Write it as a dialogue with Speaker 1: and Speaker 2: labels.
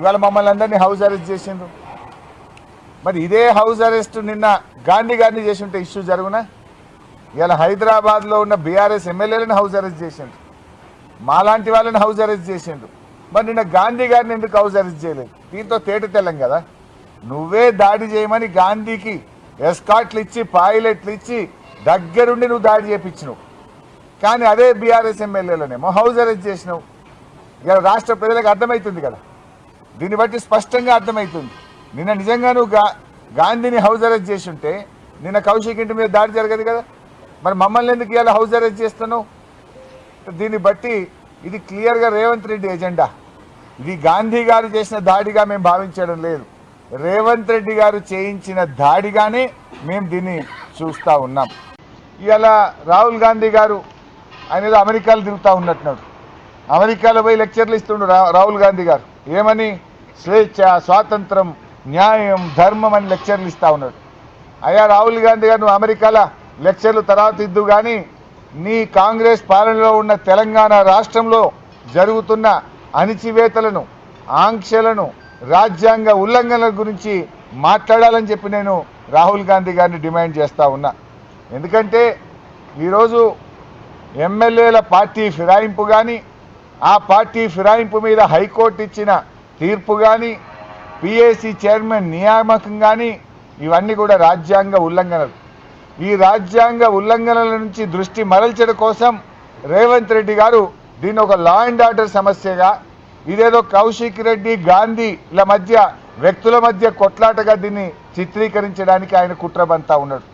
Speaker 1: ఇవాళ మమ్మల్ని అందరినీ హౌస్ అరెస్ట్ చేసిండ్రు. మరి ఇదే హౌస్ అరెస్ట్ నిన్న గాంధీ గారిని చేసి ఉంటే ఇష్యూ జరుగునా? ఇవాళ హైదరాబాద్లో ఉన్న బీఆర్ఎస్ ఎమ్మెల్యేలను హౌస్ అరెస్ట్ చేసిండ్రు, మాలాంటి వాళ్ళని హౌస్ అరెస్ట్ చేసిండ్రు. మరి నిన్న గాంధీ గారిని ఎందుకు హౌస్ అరెస్ట్ చేయలేదు? దీంతో తేట తెల్లం కదా. నువ్వే దాడి చేయమని గాంధీకి ఎస్కాట్లు ఇచ్చి పైలట్లు ఇచ్చి దగ్గరుండి నువ్వు దాడి చేయించినావు. కానీ అదే బీఆర్ఎస్ ఎమ్మెల్యేలనేమో హౌస్ అరెస్ట్ చేసినావు. ఇక రాష్ట్ర ప్రజలకు అర్థమవుతుంది కదా, దీన్ని బట్టి స్పష్టంగా అర్థమవుతుంది. నిన్న నిజంగా నువ్వు గాంధీని హౌస్ అరెస్ట్ చేసి ఉంటే నిన్న కౌశిక్ ఇంటి మీద దాడి జరగదు కదా. మరి మమ్మల్ని ఎందుకు ఇవాళ హౌస్ అరెస్ట్ చేస్తున్నావు? దీన్ని బట్టి ఇది క్లియర్గా రేవంత్ రెడ్డి ఎజెండా. ఇది గాంధీ గారు చేసిన దాడిగా మేము భావించడం లేదు, రేవంత్ రెడ్డి గారు చేయించిన దాడిగానే మేము దీన్ని చూస్తూ ఉన్నాం. ఇవాళ రాహుల్ గాంధీ గారు ఆయన ఏదో అమెరికాలో తిరుగుతూ ఉన్నట్టున్నాడు. అమెరికాలో పోయి లెక్చర్లు ఇస్తుండు రాహుల్ గాంధీ గారు. ఏమని? స్వేచ్ఛ, స్వాతంత్రం, న్యాయం, ధర్మం అని లెక్చర్లు ఇస్తూ ఉన్నాడు. అయ్యా రాహుల్ గాంధీ గారు, నువ్వు అమెరికాలో లెక్చర్లు తర్వాత ఇద్దు కానీ నీ కాంగ్రెస్ పాలనలో ఉన్న తెలంగాణ రాష్ట్రంలో జరుగుతున్న అణిచివేతలను, ఆంక్షలను, రాజ్యాంగ ఉల్లంఘనల గురించి మాట్లాడాలని చెప్పి నేను రాహుల్ గాంధీ గారిని డిమాండ్ చేస్తూ ఉన్నా. ఎందుకంటే ఈరోజు ఎమ్మెల్యేల పార్టీ ఫిరాయింపు కానీ, ఆ పార్టీ ఫిరాయింపు మీద హైకోర్టు ఇచ్చిన తీర్పు కానీ, పిఏసీ చైర్మన్ నియామకం కానీ ఇవన్నీ కూడా రాజ్యాంగ ఉల్లంఘనలు. ఈ రాజ్యాంగ ఉల్లంఘనల నుంచి దృష్టి మరల్చడం కోసం రేవంత్ రెడ్డి గారు దీన్ని ఒక లా అండ్ ఆర్డర్ సమస్యగా, ఇదేదో కౌశిక్ రెడ్డి గాంధీల మధ్య వ్యక్తుల మధ్య కొట్లాటగా దీన్ని చిత్రీకరించడానికి ఆయన కుట్రబంతా ఉన్నాడు.